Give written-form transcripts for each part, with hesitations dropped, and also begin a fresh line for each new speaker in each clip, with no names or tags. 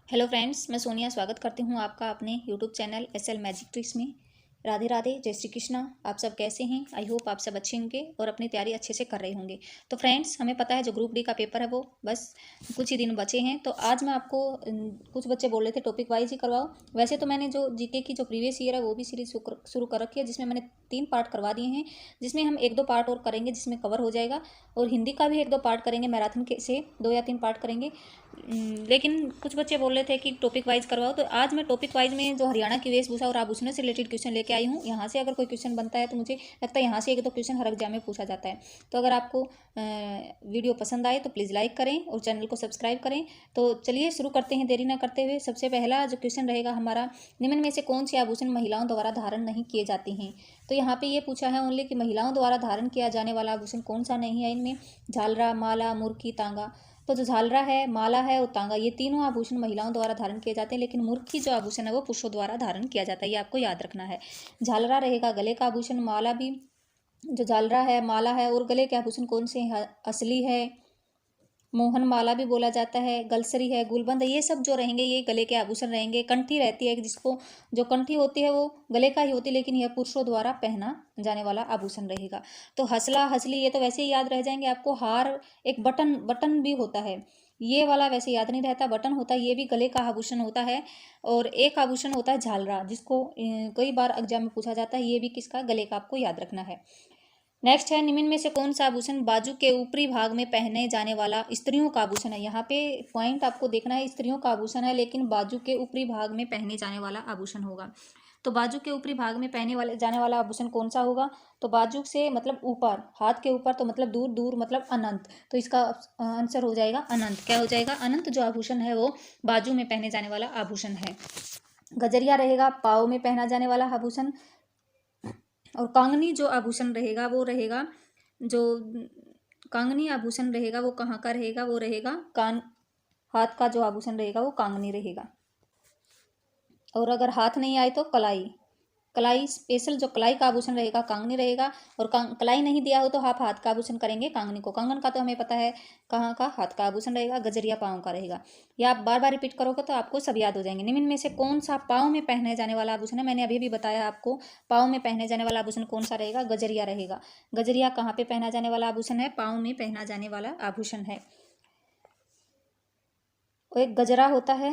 Hello friends, मैं सोनिया स्वागत करती हूँ आपका अपने YouTube channel SL magic tricks में। राधे राधे, जय श्री कृष्णा। आप सब कैसे हैं? आई होप आप सब अच्छे होंगे और अपनी तैयारी अच्छे से कर रहे होंगे। तो फ्रेंड्स, हमें पता है जो ग्रुप डी का पेपर है वो बस कुछ ही दिन बचे हैं। तो आज मैं आपको कुछ बच्चे बोल रहे थे टॉपिक वाइज ही करवाओ। वैसे तो मैंने जो जीके की जो प्रीवियस ईयर है वो भी सीरीज शुरू कर रखी है, जिसमें मैंने 3 पार्ट करवा दिए हैं, जिसमें हम 1-2 पार्ट और करेंगे जिसमें कवर हो जाएगा। और हिंदी का भी 1-2 पार्ट करेंगे, मैराथन के से 2 या 3 पार्ट करेंगे। लेकिन कुछ बच्चे बोल रहे थे कि टॉपिक वाइज करवाओ, तो आज मैं टॉपिक वाइज में जो हरियाणा की वेशभूषा और आभूषणों से रिलेटेड क्वेश्चन लेके आई हूँ। यहाँ से अगर कोई क्वेश्चन बनता है तो मुझे लगता है यहाँ से 1-2 क्वेश्चन हर एग्जाम में पूछा जाता है। तो अगर आपको वीडियो पसंद आए तो प्लीज़ लाइक करें और चैनल को सब्सक्राइब करें। तो चलिए शुरू करते हैं देरी ना करते हुए। सबसे पहला जो क्वेश्चन रहेगा हमारा, निम्न में से कौन से आभूषण महिलाओं द्वारा धारण नहीं किए जाते हैं? तो यहाँ पे ये पूछा है ओनली कि महिलाओं द्वारा धारण किया जाने वाला आभूषण कौन सा नहीं है इनमें। झालरा, माला, मुर्की, तांगा। तो जो झालरा है, माला है और तांगा, ये तीनों आभूषण महिलाओं द्वारा धारण किए जाते हैं, लेकिन मुर्खी जो आभूषण है वो पुरुषों द्वारा धारण किया जाता है। ये आपको याद रखना है। झालरा रहेगा गले का आभूषण, माला भी, जो झालरा है, माला है और गले के आभूषण कौन से हैं? असली है, मोहन माला भी बोला जाता है, गलसरी है, गुलबंद, ये सब जो रहेंगे ये गले के आभूषण रहेंगे। कंठी रहती है, जिसको जो कंठी होती है वो गले का ही होती है, लेकिन यह पुरुषों द्वारा पहना जाने वाला आभूषण रहेगा। तो हसला, हसली, ये तो वैसे ही याद रह जाएंगे आपको। हार, एक बटन, बटन भी होता है, ये वाला वैसे याद नहीं रहता, बटन होता है, ये भी गले का आभूषण होता है। और एक आभूषण होता है झालरा, जिसको कई बार एग्जाम में पूछा जाता है, ये भी किसका? गले का, आपको याद रखना है। नेक्स्ट है, निम्न में से कौन सा आभूषण बाजू के ऊपरी भाग में पहने जाने वाला स्त्रियों का आभूषण है? यहाँ पे पॉइंट आपको देखना है, स्त्रियों का आभूषण है लेकिन बाजू के ऊपरी भाग में पहने जाने वाला आभूषण होगा। तो बाजू के ऊपरी भाग में पहने वाले जाने वाला आभूषण कौन सा होगा? तो बाजू से मतलब ऊपर, हाथ के ऊपर, तो मतलब दूर, दूर मतलब अनंत। तो इसका आंसर हो जाएगा अनंत। क्या हो जाएगा? अनंत जो आभूषण है वो बाजू में पहने जाने वाला आभूषण है। गजरिया रहेगा पाँव में पहना जाने वाला आभूषण। और कांगनी जो आभूषण रहेगा वो रहेगा, जो कांगनी आभूषण रहेगा वो कहाँ का रहेगा? वो रहेगा कान, हाथ का जो आभूषण रहेगा वो कांगनी रहेगा। और अगर हाथ नहीं आए तो कलाई, कलाई स्पेशल जो कलाई का आभूषण रहेगा कांगनी रहेगा। और कलाई नहीं दिया हो तो आप हाथ का आभूषण करेंगे कांगनी को। कंगन का तो हमें पता है कहाँ का, हाथ का आभूषण रहेगा। गजरिया पाँव का रहेगा। या आप बार बार रिपीट करोगे तो आपको सब याद हो जाएंगे। निम्न में से कौन सा पाँव में पहने जाने वाला आभूषण है? मैंने अभी भी बताया आपको, पाँव में पहने जाने वाला आभूषण कौन सा रहेगा? गजरिया रहेगा। गजरिया कहाँ पे पहना जाने वाला आभूषण है? पाँव में पहना जाने वाला आभूषण है। और एक गजरा होता है,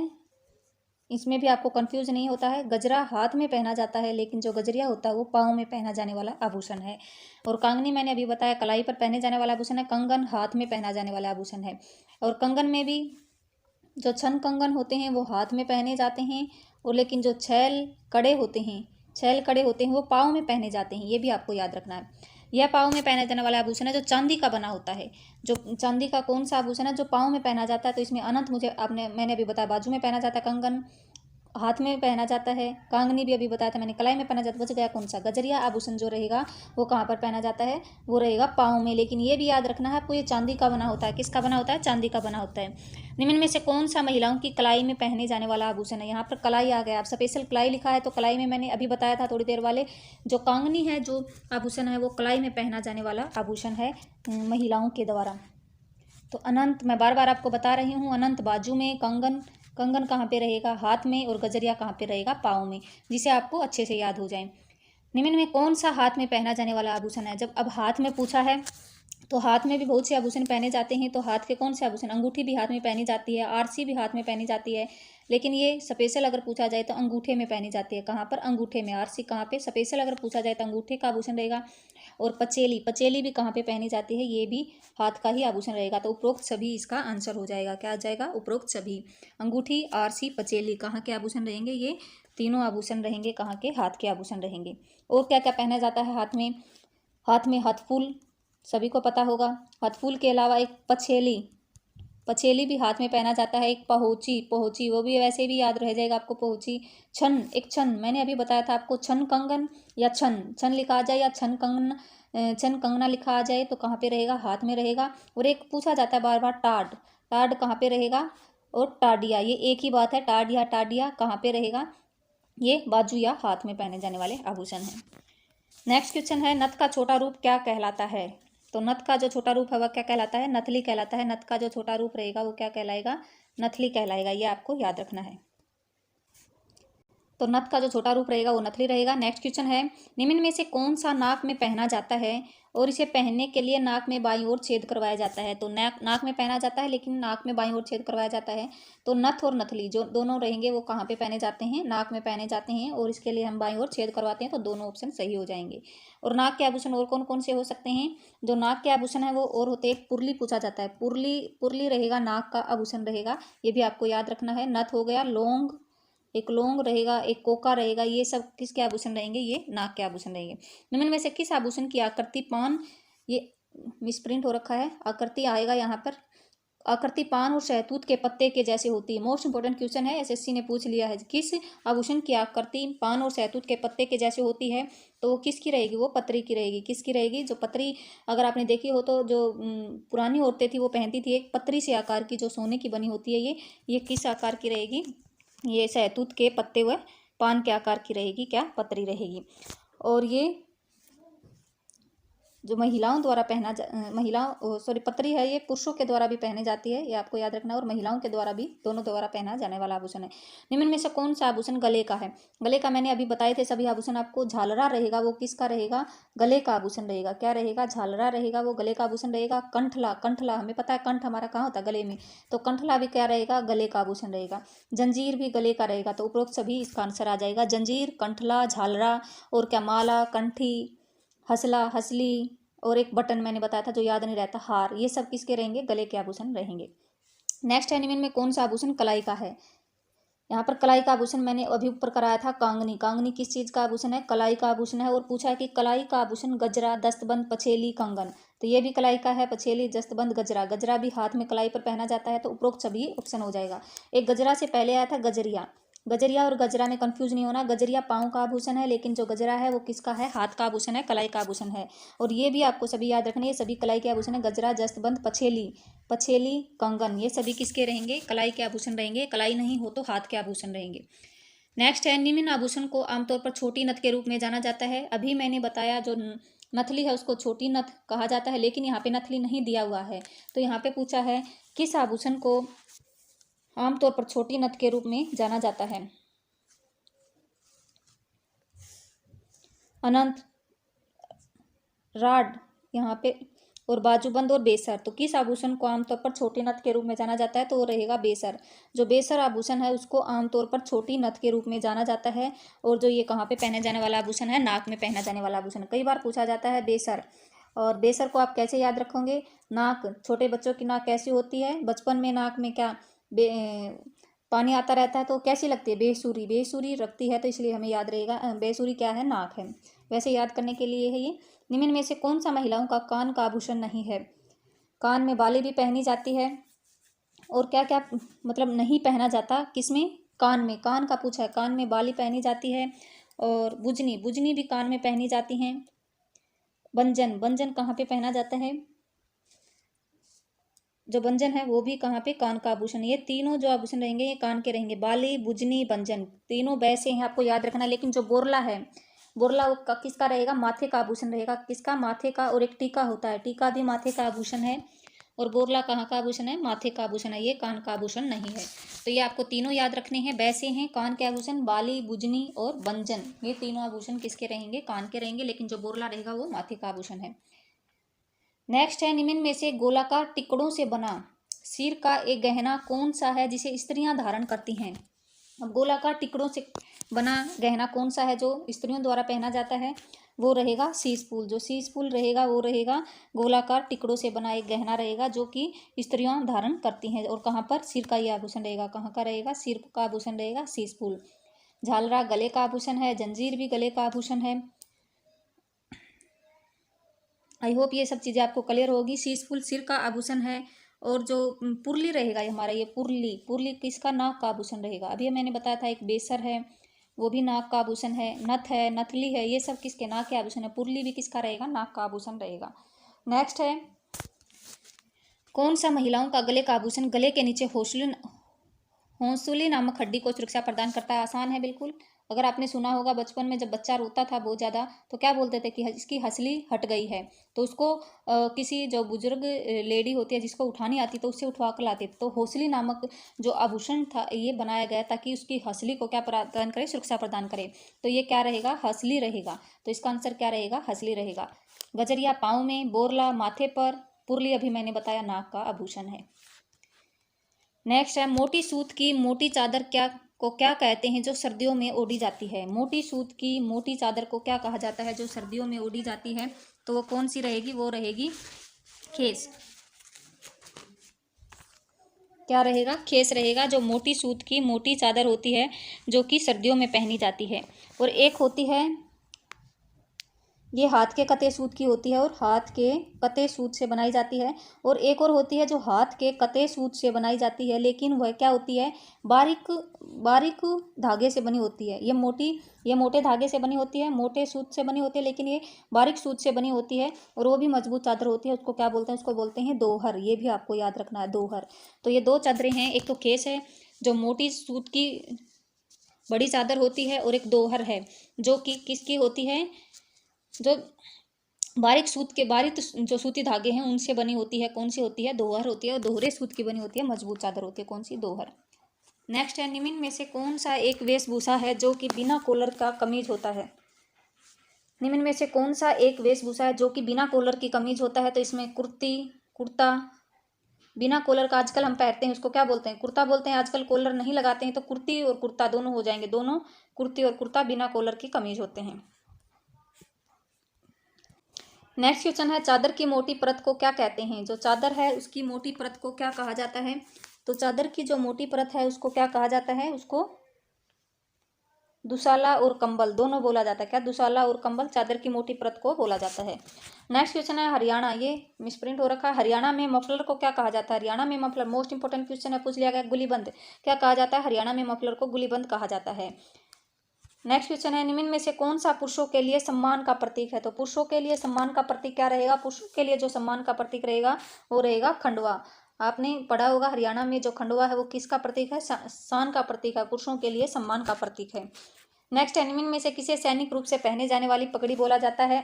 इसमें भी आपको कंफ्यूज नहीं होता है। गजरा हाथ में पहना जाता है, लेकिन जो गजरिया होता है वो पाँव में पहना जाने वाला आभूषण है। और कांगनी मैंने अभी बताया कलाई पर पहने जाने वाला आभूषण है। कंगन हाथ में पहना जाने वाला आभूषण है। और कंगन में भी जो छन कंगन होते हैं वो हाथ में पहने जाते हैं, और लेकिन जो छैल कड़े होते हैं, छैल कड़े होते हैं वो पाँव में पहने जाते हैं। ये भी आपको याद रखना है। यह पाँव में पहने जाने वाला आभूषण है जो चांदी का बना होता है। जो चांदी का कौन सा आभूषण है जो पाँव में पहना जाता है? तो इसमें अनंत, मुझे मैंने अभी बताया बाजू में पहना जाता है कंगन, हाथ में पहना जाता है। कांगनी भी अभी बताया था मैंने, कलाई में पहना जाता है। बच गया कौन सा? गजरिया आभूषण जो रहेगा वो कहाँ पर पहना जाता है? वो रहेगा पाँव में। लेकिन ये भी याद रखना है आपको, ये चांदी का बना होता है। किसका बना होता है? चांदी का बना होता है। निम्न में से कौन सा महिलाओं की कलाई में पहने जाने वाला आभूषण है? यहाँ पर कलाई आ गया, आप स्पेशल कलाई लिखा है तो कलाई में मैंने अभी बताया था थोड़ी देर वाले, जो कांगनी है जो आभूषण है वो कलाई में पहना जाने वाला आभूषण है महिलाओं के द्वारा। तो अनंत मैं बार बार आपको बता रही हूँ, अनंत बाजू में, कंगन, कंगन कहाँ पे रहेगा? हाथ में, और गजरिया कहाँ पे रहेगा? पाँव में, जिसे आपको अच्छे से याद हो जाए। निम्न में कौन सा हाथ में पहना जाने वाला आभूषण है? जब अब हाथ में पूछा है तो हाथ में भी बहुत से आभूषण पहने जाते हैं। तो हाथ के कौन से आभूषण? अंगूठी भी हाथ में पहनी जाती है, आरसी भी हाथ में पहनी जाती है, लेकिन ये स्पेशल अगर पूछा जाए तो अंगूठे में पहनी जाती है। कहाँ पर? अंगूठे में। आरसी कहाँ पे? स्पेशल अगर पूछा जाए तो अंगूठे का आभूषण रहेगा। और पचेली, पचेली भी कहाँ पे पहनी जाती है? ये भी हाथ का ही आभूषण रहेगा। तो उपरोक्त सभी इसका आंसर हो जाएगा। क्या आ जाएगा? उपरोक्त सभी। अंगूठी, आरसी, पचेली कहाँ के आभूषण रहेंगे? ये तीनों आभूषण रहेंगे कहाँ के? हाथ के आभूषण रहेंगे। और क्या क्या पहना जाता है हाथ में? हाथ में हथफूल, सभी को पता होगा। हथफूल के अलावा एक पछेली, पछेली भी हाथ में पहना जाता है। एक पहुँची, पहुँची वो भी वैसे भी याद रह जाएगा आपको, पहुँची। छन, एक छन मैंने अभी बताया था आपको, छन कंगन या छन, छन लिखा आ जाए या छन कंगन, छन कंगना लिखा आ जाए तो कहाँ पे रहेगा? हाथ में रहेगा। और एक पूछा जाता है बार बार, टाड, टाड कहाँ पे रहेगा? और टाडिया, ये एक ही बात है, टाड या टाडिया कहाँ पे रहेगा? ये बाजू या हाथ में पहने जाने वाले आभूषण हैं। नेक्स्ट क्वेश्चन है, नथ का छोटा रूप क्या कहलाता है? तो नथ का जो छोटा रूप है वह क्या कहलाता है? नथली कहलाता है। नथ का जो छोटा रूप रहेगा वो क्या कहलाएगा? नथली कहलाएगा, ये आपको याद रखना है। तो नथ का जो छोटा रूप रहेगा वो नथली रहेगा। नेक्स्ट क्वेश्चन है, निम्न में से कौन सा नाक में पहना जाता है और इसे पहनने के लिए नाक में बाईं ओर छेद करवाया जाता है। तो नाक में पहना जाता है लेकिन नाक में बाईं ओर छेद करवाया जाता है। तो नथ और नथली जो दोनों रहेंगे वो कहाँ पे पहने जाते हैं, नाक में पहने जाते हैं, और इसके लिए हम बाईं ओर छेद करवाते हैं, तो दोनों ऑप्शन सही हो जाएंगे। और नाक के आभूषण और कौन कौन से हो सकते हैं, जो नाक के आभूषण है वो और होते हैं, पुरली पूछा जाता है, पुरली रहेगा, नाक का आभूषण रहेगा, ये भी आपको याद रखना है। नथ हो गया, लौंग, एक लौंग रहेगा, एक कोका रहेगा, ये सब किसके आभूषण रहेंगे, ये नाक के आभूषण रहेंगे। निम्न में से किस आभूषण की आकृति पान, ये मिसप्रिंट हो रखा है, आकृति आएगा यहाँ पर, आकृति पान और शहतूत के पत्ते के जैसे होती है। मोस्ट इंपोर्टेंट क्वेश्चन है, एसएससी ने पूछ लिया है, किस आभूषण की आकृति पान और शहतूत के पत्ते के जैसे होती है, तो वो किसकी रहेगी, वो पतरी की रहेगी। किसकी रहेगी, जो पतरी अगर आपने देखी हो तो जो पुरानी औरतें थी वो पहनती थी, एक पतरी से आकार की जो सोने की बनी होती है, ये किस आकार की रहेगी, ये शहतूत के पत्ते व पान के आकार की रहेगी, क्या, पतरी रहेगी। और ये जो महिलाओं द्वारा पतरी है, ये पुरुषों के द्वारा भी पहने जाती है, ये आपको याद रखना है, और महिलाओं के द्वारा भी, दोनों द्वारा पहना जाने वाला आभूषण है। निम्न में से कौन सा आभूषण गले का है, गले का मैंने अभी बताए थे सभी आभूषण आपको। झालरा रहेगा, वो किसका रहेगा, गले का आभूषण रहेगा, क्या रहेगा, झालरा रहेगा, वो गले का आभूषण रहेगा। कंठला हमें पता है कंठ हमारा कहाँ होता है, गले में, तो कंठला भी क्या रहेगा, गले का आभूषण रहेगा। जंजीर भी गले का रहेगा, तो उपरोक्त सभी इसका आंसर आ जाएगा, जंजीर, कंठला, झालरा, और क्या, माला, कंठी, हसला, हसली, और एक बटन मैंने बताया था जो याद नहीं रहता, हार, ये सब किसके रहेंगे, गले के आभूषण रहेंगे। नेक्स्ट है, निम्न में कौन सा आभूषण कलाई का है। यहाँ पर कलाई का आभूषण मैंने अभी ऊपर कराया था, कांगनी। कांगनी किस चीज का आभूषण है, कलाई का आभूषण है। और पूछा है कि कलाई का आभूषण गजरा, दस्तबंद, पछेली, कंगन, तो ये भी कलाई का है, पछेली, दस्तबंद, गजरा। गजरा भी हाथ में कलाई पर पहना जाता है, तो उपरोक्त सभी ऑप्शन हो जाएगा। एक गजरा से पहले आया था गजरिया, गजरिया और गजरा में कंफ्यूज नहीं होना, गजरिया पाँव का आभूषण है, लेकिन जो गजरा है वो किसका है, हाथ का आभूषण है, कलाई का आभूषण है। और ये भी आपको सभी याद रखने, ये सभी कलाई के आभूषण है, गजरा, दस्तबंद, पछेली, कंगन, ये सभी किसके रहेंगे, कलाई के आभूषण रहेंगे। कलाई नहीं हो तो हाथ के आभूषण रहेंगे। नेक्स्ट है, निम्न आभूषण को आमतौर पर छोटी नथ के रूप में जाना जाता है। अभी मैंने बताया जो नथली है उसको छोटी नथ कहा जाता है, लेकिन यहाँ पे नथली नहीं दिया हुआ है, तो यहाँ पे पूछा है किस आभूषण को आमतौर पर छोटी नथ के रूप में जाना जाता है। अनंत, राड यहाँ पे, और बाजूबंद और बेसर, तो किस आभूषण को आमतौर पर छोटी नथ के रूप में जाना जाता है, तो वो रहेगा बेसर। जो बेसर आभूषण है उसको आमतौर पर छोटी नथ के रूप में जाना जाता है। और जो ये कहाँ पे पहने जाने वाला आभूषण है, नाक में पहना जाने वाला आभूषण, कई बार पूछा जाता है बेसर। और बेसर को आप कैसे याद रखोगे, नाक, छोटे बच्चों की नाक कैसी होती है, बचपन में नाक में क्या पानी आता रहता है, तो कैसी लगती है, बेसुरी, बेसुरी रखती है, तो इसलिए हमें याद रहेगा बेसुरी क्या है, नाक है। वैसे याद करने के लिए है ये। निम्न में से कौन सा महिलाओं का कान का आभूषण नहीं है, कान में बाली भी पहनी जाती है, और क्या क्या मतलब नहीं पहना जाता, किसमें, कान में, कान का पूछा है, कान में बाली पहनी जाती है, और बुजनी भी कान में पहनी जाती हैं। बंजन कहाँ पे पहना जाता है, जो बंजन है वो भी कहाँ पे, कान का आभूषण। ये तीनों जो आभूषण रहेंगे ये कान के रहेंगे, बाली, बुजनी, बंजन, तीनों वैसे हैं, आपको याद रखना। लेकिन जो बोरला है, बोरला किसका रहेगा, माथे का आभूषण रहेगा, किसका, माथे का। और एक टीका होता है, टीका भी माथे का आभूषण है, और बोरला कहाँ का आभूषण है, माथे का आभूषण है, ये कान का आभूषण नहीं है। तो ये आपको तीनों याद रखने हैं, वैसे हैं कान के आभूषण, बाली, बुजनी और बंजन, ये तीनों आभूषण किसके रहेंगे, कान के रहेंगे, लेकिन जो बोरला रहेगा वो माथे का आभूषण है। नेक्स्ट है, निम्न में से गोलाकार टिकड़ों से बना सिर का एक गहना कौन सा है जिसे स्त्रियां धारण करती हैं। अब गोलाकार टिकड़ों से बना गहना कौन सा है जो स्त्रियों द्वारा पहना जाता है, वो रहेगा शीशफूल। जो शीशफूल रहेगा वो रहेगा गोलाकार टिकड़ों से बना एक गहना रहेगा जो कि स्त्रियां धारण करती हैं। और कहाँ पर, सिर का ये आभूषण रहेगा, कहाँ का रहेगा, सिर का आभूषण रहेगा शीशफूल। झालरा गले का आभूषण है, जंजीर भी गले का आभूषण है। आई होप ये सब चीज़ें आपको क्लियर होगी। शीशफूल सिर का आभूषण है, और जो पुरली रहेगा ये हमारा, ये पुरली किसका, नाक का आभूषण रहेगा। अभी मैंने बताया था एक बेसर है, वो भी नाक का आभूषण है, नथ है, नथली है, ये सब किसके, नाक के आभूषण है। पुरली भी किसका रहेगा, नाक का आभूषण रहेगा। नेक्स्ट है, कौन सा महिलाओं का गले का आभूषण गले के नीचे हौसुली नामक हड्डी को सुरक्षा प्रदान करता है। आसान है बिल्कुल, अगर आपने सुना होगा बचपन में जब बच्चा रोता था बहुत ज़्यादा तो क्या बोलते थे कि इसकी हंसली हट गई है, तो उसको किसी जो बुजुर्ग लेडी होती है जिसको उठानी आती तो उससे उठवा कर लाते थे। तो हौसली नामक जो आभूषण था ये बनाया गया ताकि उसकी हंसली को क्या प्रदान करे, सुरक्षा प्रदान करे। तो ये क्या रहेगा, हंसली रहेगा। तो इसका आंसर क्या रहेगा, हंसली रहेगा। गजरिया पाँव में, बोरला माथे पर, पुरली अभी मैंने बताया नाक का आभूषण है। नेक्स्ट है मोटी सूत की मोटी चादर क्या कहते हैं जो सर्दियों में ओढ़ी जाती है। मोटी सूत की मोटी चादर को क्या कहा जाता है जो सर्दियों में ओढ़ी जाती है, तो वो कौन सी रहेगी, वो रहेगी खेस। क्या रहेगा, खेस रहेगा। जो मोटी सूत की मोटी चादर होती है जो कि सर्दियों में पहनी जाती है। और एक होती है, ये हाथ के कते सूत की होती है और हाथ के कते सूत से बनाई जाती है। और एक और होती है जो हाथ के कते सूत से बनाई जाती है लेकिन वह क्या होती है, बारीक बारीक धागे से बनी होती है। ये मोटे धागे से बनी होती है, मोटे सूत से बनी होती है, लेकिन ये बारीक सूत से बनी होती है और वो भी मजबूत चादर होती है। उसको क्या बोलते हैं, उसको बोलते हैं दोहर। ये भी आपको याद रखना है, दोहर। तो ये दो चादरें हैं, एक तो केस है जो मोटी सूत की बड़ी चादर होती है, और एक दोहर है जो कि किसकी होती है, जो बारीक जो सूती धागे हैं उनसे बनी होती है। कौन सी होती है, दोहर होती है। और दोहरे सूत की बनी होती है, मजबूत चादर होती है। कौन सी, दोहर। नेक्स्ट है निम्न में से कौन सा एक वेशभूषा है जो कि बिना कॉलर का कमीज होता है। निम्न में से कौन सा एक वेशभूषा है जो कि बिना कॉलर की कमीज होता है। तो इसमें कुर्ता बिना कॉलर का आजकल हम पहनते हैं, उसको क्या बोलते हैं, कुर्ता बोलते हैं। आजकल कॉलर नहीं लगाते हैं तो कुर्ती और कुर्ता दोनों हो जाएंगे, दोनों कुर्ती और कुर्ता बिना कॉलर की कमीज होते हैं। नेक्स्ट क्वेश्चन है चादर की मोटी परत को क्या कहते हैं। जो चादर है उसकी मोटी परत को क्या कहा जाता है। तो चादर की जो मोटी परत है उसको क्या कहा जाता है, उसको दुशाला और कंबल दोनों बोला जाता है। क्या, दुशाला और कंबल चादर की मोटी परत को बोला जाता है। नेक्स्ट क्वेश्चन है हरियाणा, ये मिसप्रिंट हो रखा है। हरियाणा में मफलर को क्या कहा जाता है। हरियाणा में मफलर, मोस्ट इंपोर्टेंट क्वेश्चन है, पूछ लिया गया। गुलीबंद क्या कहा जाता है, हरियाणा में मफलर को गुलीबंद कहा जाता है। नेक्स्ट क्वेश्चन है निम्न में से कौन सा पुरुषों के लिए सम्मान का प्रतीक है। तो पुरुषों के लिए सम्मान का प्रतीक क्या रहेगा, पुरुषों के लिए जो सम्मान का प्रतीक रहेगा वो रहेगा खंडवा। आपने पढ़ा होगा हरियाणा में जो खंडवा है वो किसका प्रतीक है, शान का प्रतीक है, पुरुषों के लिए सम्मान का प्रतीक है। नेक्स्ट है निम्न में से किसे सैनिक रूप से पहने जाने वाली पगड़ी बोला जाता है।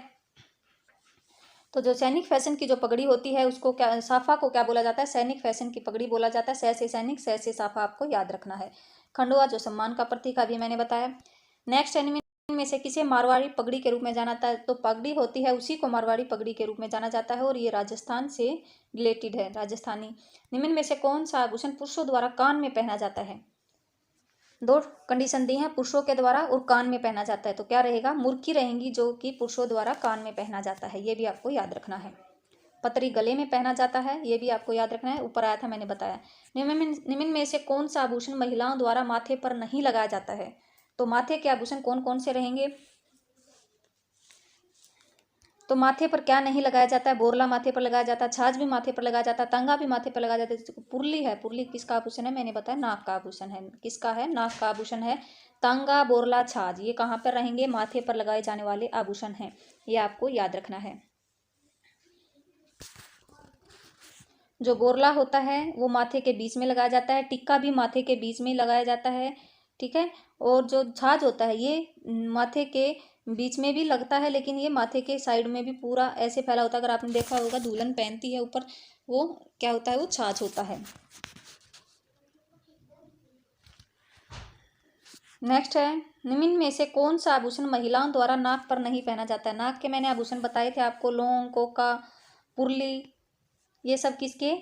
तो जो सैनिक फैशन की जो पगड़ी होती है उसको क्या, साफा को क्या बोला जाता है, सैनिक फैशन की पगड़ी बोला जाता है। सै से सैनिक, सै से साफा, आपको याद रखना है। खंडवा जो सम्मान का प्रतीक अभी मैंने बताया। नेक्स्ट एनिमी में से किसे मारवाड़ी पगड़ी के रूप में जाना जाता है। तो पगड़ी होती है उसी को मारवाड़ी पगड़ी के रूप में जाना जाता है और ये राजस्थान से रिलेटेड है, राजस्थानी। निम्न में से कौन सा आभूषण पुरुषों द्वारा कान में पहना जाता है। दो कंडीशन दी है, पुरुषों के द्वारा और कान में पहना जाता है। तो क्या रहेगा, मुर्की रहेंगी जो कि पुरुषों द्वारा कान में पहना जाता है, ये भी आपको याद रखना है। पतरी गले में पहना जाता है, ये भी आपको याद रखना है, ऊपर आया था मैंने बताया। निम्न में से कौन सा आभूषण महिलाओं द्वारा माथे पर नहीं लगाया जाता है। तो माथे के आभूषण कौन कौन से रहेंगे। तो माथे पर क्या नहीं लगाया जाता है, बोरला माथे पर लगाया जाता है, छाछ भी माथे पर लगाया जाता है, तंगा भी माथे पर लगाया जाता है। पुरली है, पुरली किसका आभूषण है, मैंने बताया नाक का आभूषण है। किसका है, नाक का आभूषण है। तंगा, बोरला, छाछ ये कहाँ पर रहेंगे, माथे पर लगाए जाने वाले आभूषण हैं, ये आपको याद रखना है। जो बोरला होता है वो माथे के बीच में लगाया जाता है, टिक्का भी माथे के बीच में लगाया जाता है, ठीक है। और जो छाछ होता है ये माथे के बीच में भी लगता है, लेकिन ये माथे के साइड में भी पूरा ऐसे फैला होता है। अगर आपने देखा होगा दुल्हन पहनती है ऊपर, वो क्या होता है, वो छाछ होता है। नेक्स्ट है निम्न में से कौन सा आभूषण महिलाओं द्वारा नाक पर नहीं पहना जाता है। नाक के मैंने आभूषण बताए थे आपको, लौंग, कोका, पुरली, ये सब किसके,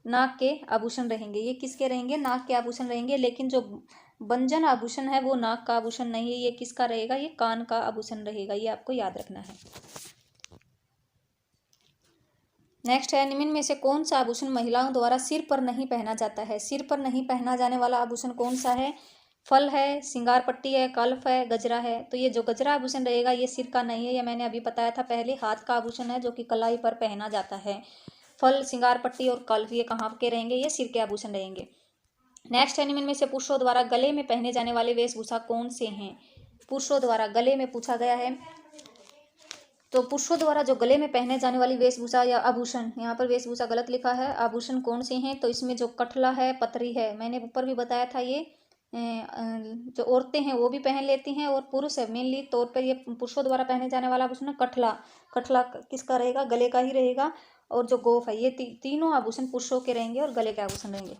नाक के आभूषण रहेंगे। ये किसके रहेंगे, नाक के आभूषण रहेंगे। लेकिन जो बंजन आभूषण है वो नाक का आभूषण नहीं है, ये किसका रहेगा, ये कान का आभूषण रहेगा, ये आपको याद रखना है। नेक्स्ट है निम्न में से कौन सा आभूषण महिलाओं द्वारा सिर पर नहीं पहना जाता है। सिर पर नहीं पहना जाने वाला आभूषण कौन सा है, फल है, सिंगार पट्टी है, कल्फ है, गजरा है। तो ये जो गजरा आभूषण रहेगा ये सिर का नहीं है, ये मैंने अभी बताया था पहले, हाथ का आभूषण है जो कि कलाई पर पहना जाता है। फल, सिंगार पट्टी और कल्फ ये कहाँ के रहेंगे, ये सिर के आभूषण रहेंगे। नेक्स्ट है निम्न में से पुरुषों द्वारा गले में पहने जाने वाले वेशभूषा कौन से हैं। पुरुषों द्वारा गले में पूछा गया है, तो पुरुषों द्वारा जो गले में पहने जाने वाली वेशभूषा या आभूषण, यहाँ पर वेशभूषा गलत लिखा है, आभूषण कौन से हैं। तो इसमें जो कठला है, पतरी है, मैंने ऊपर भी बताया था ये जो औरतें हैं वो भी पहन लेती हैं, और पुरुष है मेनली तौर पर ये पुरुषों द्वारा पहने जाने वाला आभूषण है कठला। कठला किसका रहेगा? गले का ही रहेगा। और जो गोफ है, ये तीनों आभूषण पुरुषों के रहेंगे और गले के आभूषण रहेंगे।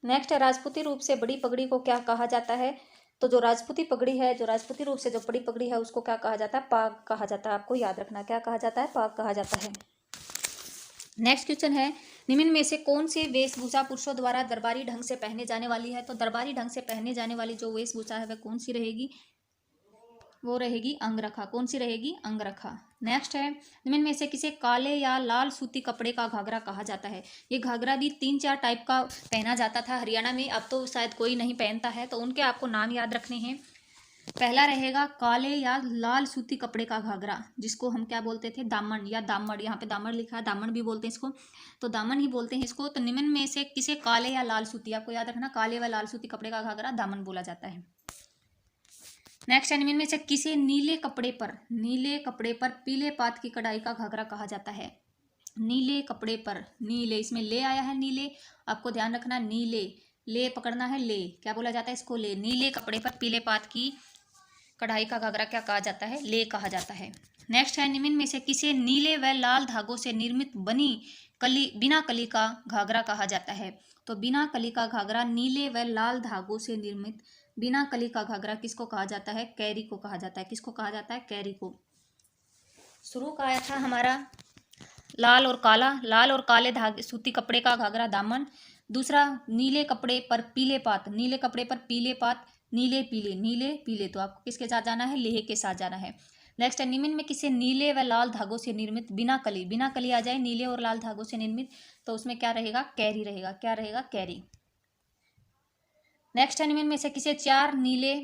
नेक्स्ट है राजपूती रूप से बड़ी पगड़ी को क्या कहा जाता है? तो जो राजपूती पगड़ी है, जो राजपूती रूप से जो बड़ी पगड़ी है, उसको क्या कहा जाता है? पाग कहा जाता है। आपको याद रखना, क्या कहा जाता है? पाग कहा जाता है। नेक्स्ट क्वेश्चन है, निम्न में से कौन सी वेशभूषा पुरुषों द्वारा दरबारी ढंग से पहने जाने वाली है? तो दरबारी ढंग से पहने जाने वाली जो वेशभूषा है वह कौन सी रहेगी? वो रहेगी अंगरखा। कौन सी रहेगी? अंगरखा। नेक्स्ट है, निम्न में से किसे काले या लाल सूती कपड़े का घाघरा कहा जाता है? ये घाघरा भी 3-4 टाइप का पहना जाता था हरियाणा में, अब तो शायद कोई नहीं पहनता है, तो उनके आपको नाम याद रखने हैं। पहला रहेगा काले या लाल सूती कपड़े का घाघरा, जिसको हम क्या बोलते थे? दामन या दामड़। यहाँ पे दामड़ लिखा है, दामन भी बोलते हैं इसको, तो दामन ही बोलते हैं इसको। तो निम्न में से किसे काले या लाल सूती, आपको याद रखना, काले व लाल सूती कपड़े का घाघरा दामन बोला जाता है। नेक्स्ट है, निम्न में से किसे नीले कपड़े पर पीले पात की कढ़ाई का घाघरा कहा जाता है? नीले कपड़े पर, नीले, इसमें ले आया है नीले, आपको ध्यान रखना, नीले, ले पकड़ना है, ले, क्या बोला जाता है इसको? ले। नीले कपड़े पर पीले पात की कढ़ाई का घाघरा क्या कहा जाता है? ले कहा जाता है। नेक्स्ट है, निम्न में से किसे नीले व लाल धागों से निर्मित बनी बिना कली का घाघरा कहा जाता है? तो बिना कली का घाघरा, नीले व लाल धागों से निर्मित बिना कली का घाघरा किसको कहा जाता है? कैरी को कहा जाता है। किसको कहा जाता है? कैरी को। शुरू का आया था हमारा लाल और काले धागे सूती कपड़े का घाघरा दामन। दूसरा, नीले कपड़े पर पीले पात, नीले कपड़े पर पीले पात, नीले पीले, तो आपको किसके साथ जाना है? लेह के साथ जाना है। नेक्स्ट है, निम्न में किसे नीले व लाल धागों से निर्मित बिना कली आ जाए, नीले और लाल धागों से निर्मित, तो उसमें क्या रहेगा? कैरी रहेगा। क्या रहेगा? कैरी। नेक्स्ट है, निम्न में से किसे चार नीले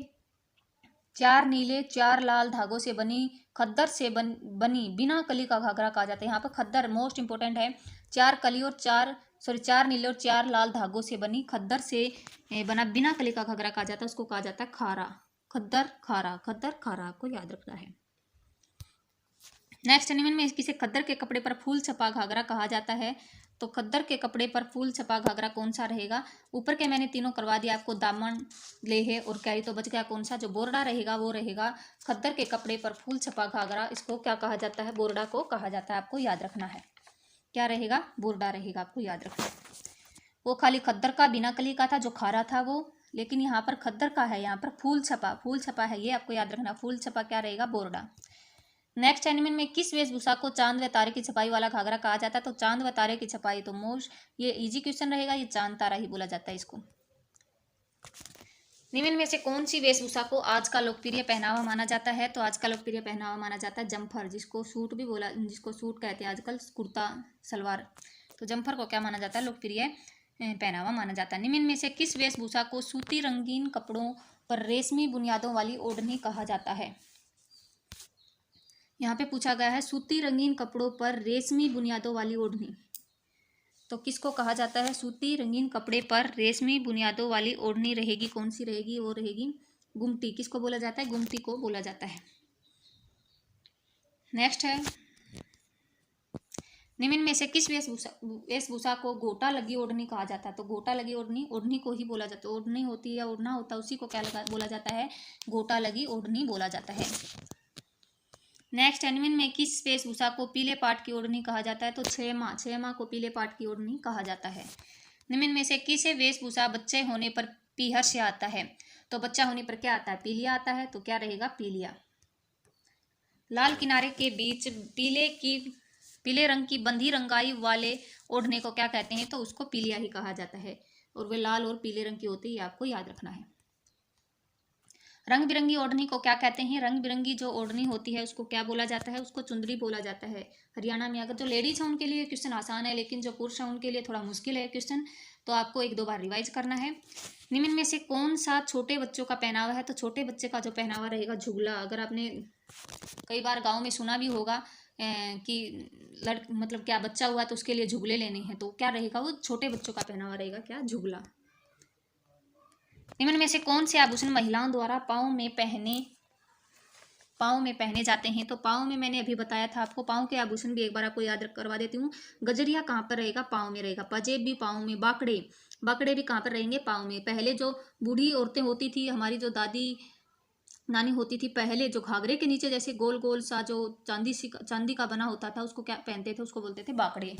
4 लाल धागों से बनी खद्दर से बनी बिना कली का घाघरा कहा जाता है? यहाँ पर खद्दर मोस्ट इंपोर्टेंट है। 4 नीले और 4 लाल धागों से बनी खद्दर से बना बिना कली का घाघरा कहा जाता है, उसको कहा जाता है खारा। खद्दर खारा, आपको याद रखना है। नेक्स्ट, निम्न में किसे खद्दर के कपड़े पर फूल छपा घाघरा कहा जाता है? तो खद्दर के कपड़े पर फूल छपा घाघरा कौन सा रहेगा? ऊपर के मैंने तीनों करवा दिया आपको, दामन, लेह और कैरी, तो बच गया कौन सा? जो बोरडा रहेगा वो रहेगा खद्दर के कपड़े पर फूल छपा घाघरा। इसको क्या कहा जाता है? बोरडा को कहा जाता है, आपको याद रखना है। क्या रहेगा? बोरडा रहेगा, आपको याद रखना है। वो खाली खद्दर का बिना कली का था जो खारा था वो, लेकिन यहाँ पर खद्दर का है, यहाँ पर फूल छपा है, ये आपको याद रखना। फूल छपा क्या रहेगा? बोरडा। नेक्स्ट एनिमेंट में किस वेशभूषा को चांद व तारे की छपाई वाला घाघरा कहा जाता है? तो चांद व तारे की छपाई, तो मोस्ट ये इजी क्वेश्चन रहेगा, ये चांद तारा ही बोला जाता है इसको। निम्न में से कौन सी वेशभूषा को आज का लोकप्रिय पहनावा माना जाता है? तो आज का लोकप्रिय पहनावा माना जाता है जम्फर, जिसको सूट कहते हैं आजकल, कुर्ता सलवार। तो जम्फर को क्या माना जाता है? लोकप्रिय पहनावा माना जाता है। निम्न में से किस वेशभूषा को सूती रंगीन कपड़ों पर रेशमी बुनियादों वाली ओढ़नी कहा जाता है? यहाँ पे पूछा गया है सूती रंगीन कपड़ों पर रेशमी बुनियादों वाली ओढ़नी, तो किसको कहा जाता है? सूती रंगीन कपड़े पर रेशमी बुनियादों वाली ओढ़नी रहेगी, कौन सी रहेगी? वो रहेगी गुमटी। किसको बोला जाता है? गुमटी को बोला जाता है। नेक्स्ट है, निम्न में से किस वेशभूषा को गोटा लगी ओढ़नी कहा जाता है? तो गोटा लगी ओढ़नी को ही बोला जाता है। ओढ़नी होती है या ओढ़ना होता है, उसी को क्या बोला जाता है? गोटा लगी ओढ़नी बोला जाता है। नेक्स्ट, निम्न में किस वेशभूषा को पीले पाट की ओढ़नी कहा जाता है? तो छेमा को पीले पाट की ओढ़नी कहा जाता है। निम्न में से किसे वेशभूषा बच्चे होने पर पीहर से आता है? तो बच्चा होने पर क्या आता है? पीलिया आता है, तो क्या रहेगा? पीलिया। लाल किनारे के बीच पीले रंग की बंधी रंगाई वाले ओढ़ने को क्या कहते हैं? तो उसको पीलिया ही कहा जाता है, और वे लाल और पीले रंग की होती है, आपको याद रखना है। रंग बिरंगी ओढ़नी को क्या कहते हैं? रंग बिरंगी जो ओढ़नी होती है उसको क्या बोला जाता है? उसको चुंदरी बोला जाता है हरियाणा में। अगर जो लेडीज है उनके लिए क्वेश्चन आसान है, लेकिन जो पुरुष है उनके लिए थोड़ा मुश्किल है क्वेश्चन, तो आपको 1-2 बार रिवाइज करना है। निम्न में से कौन सा छोटे बच्चों का पहनावा है? तो छोटे बच्चे का जो पहनावा रहेगा झुगला। अगर आपने कई बार गाँव में सुना भी होगा कि मतलब क्या बच्चा हुआ तो उसके लिए झुगले लेने हैं, तो क्या रहेगा? वो छोटे बच्चों का पहनावा रहेगा, क्या? झुगला। निम्न में से कौन से आभूषण महिलाओं द्वारा पाँव पाँव में पहने जाते हैं। तो पाँव में मैंने अभी बताया था आपको, पाँव के आभूषण भी एक बार आपको याद करवा देती हूँ। गजरिया कहाँ पर रहेगा? पाँव में रहेगा। पंजेब भी पाँव में। बाकड़े भी कहाँ पर रहेंगे? पाँव में। पहले जो बूढ़ी औरतें होती थी, हमारी जो दादी नानी होती थी, पहले जो घाघरे के नीचे जैसे गोल गोल सा जो चांदी का बना होता था, उसको क्या पहनते थे? उसको बोलते थे बाकड़े।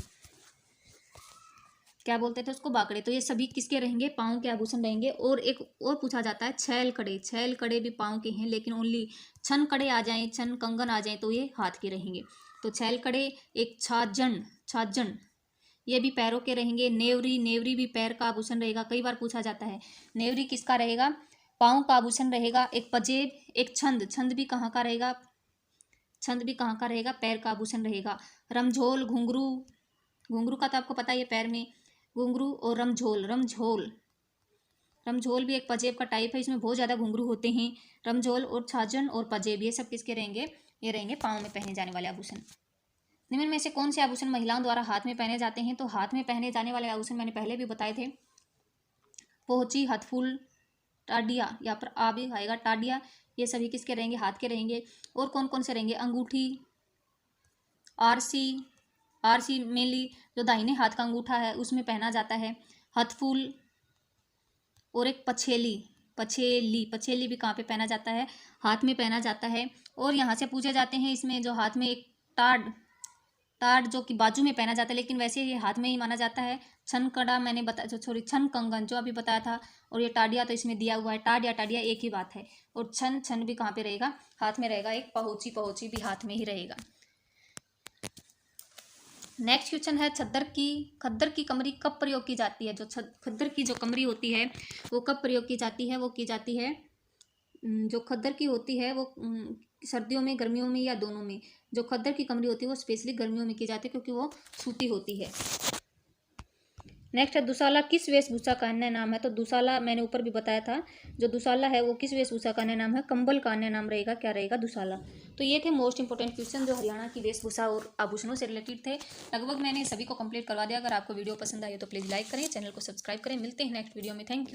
क्या बोलते थे उसको? बाकड़े। तो ये सभी किसके रहेंगे? पाँव के आभूषण रहेंगे। और एक और पूछा जाता है, छैल कड़े। छैल कड़े भी पाँव के हैं, लेकिन ओनली छन कड़े आ जाएं, छन कंगन आ जाएं तो ये हाथ के रहेंगे। तो छैल कड़े। एक छाजन ये भी पैरों के रहेंगे। नेवरी भी पैर का आभूषण रहेगा, कई बार पूछा जाता है। नेवरी किसका रहेगा? पाँव का आभूषण रहेगा। एक पंजेब। एक छंद भी कहाँ का रहेगा? छंद भी कहाँ का रहेगा? पैर का आभूषण रहेगा। रमझोल, घुंघरू का तो आपको पता ही है, पैर में घुंघरू। और रमझोल भी एक पंजेब का टाइप है, इसमें बहुत ज़्यादा घुंघरू होते हैं। रमझोल और छाजन और पंजेब ये सब किसके रहेंगे? ये रहेंगे पाँव में पहने जाने वाले आभूषण। निम्न में से कौन से आभूषण महिलाओं द्वारा हाथ में पहने जाते हैं? तो हाथ में पहने जाने वाले आभूषण मैंने पहले भी बताए थे। पोहची, हथफूल, टाडिया, यहाँ पर आ भी आएगा, टाडिया। ये सभी किसके रहेंगे? हाथ के रहेंगे। और कौन कौन से रहेंगे? अंगूठी, आरसी मेनली जो दाहिने हाथ का अंगूठा है उसमें पहना जाता है। हथफूल और एक पछेली भी कहाँ पे पहना जाता है? हाथ में पहना जाता है। और यहाँ से पूछे जाते हैं इसमें जो हाथ में एक टाड जो कि बाजू में पहना जाता है, लेकिन वैसे ये हाथ में ही माना जाता है। छन कड़ा मैंने बताया, छन कंगन जो अभी बताया था। और ये टाडिया तो इसमें दिया हुआ है, टाड या टाडिया एक ही बात है। और छन भी कहाँ पे रहेगा? हाथ में रहेगा। एक पहुंची भी हाथ में ही रहेगा। नेक्स्ट क्वेश्चन है खद्दर की कमरी कब प्रयोग की जाती है? जो खद्दर की जो कमरी होती है वो कब प्रयोग की जाती है? वो की जाती है, जो खद्दर की होती है वो सर्दियों में, गर्मियों में, या दोनों में। जो खद्दर की कमरी होती है वो स्पेशली गर्मियों में की जाती है, क्योंकि वो सूती होती है। नेक्स्ट है दुसाला किस वेशभूषा का अन्य नाम है? तो दुसाला मैंने ऊपर भी बताया था, जो दुसाला है वो किस वेशभूषा का अन्य नाम है? कंबल का अन्य नाम रहेगा, क्या रहेगा? दुसाला। तो ये थे मोस्ट इंपोर्टेंट क्वेश्चन जो हरियाणा की वेशभूषा और आभूषणों से रिलेटेड थे। लगभग मैंने सभी को कंप्लीट करवा दिया। अगर आपको वीडियो पसंद आई तो प्लीज़ लाइक करें, चैनल को सब्सक्राइब करें। मिलते हैं नेक्स्ट वीडियो में। Thank you.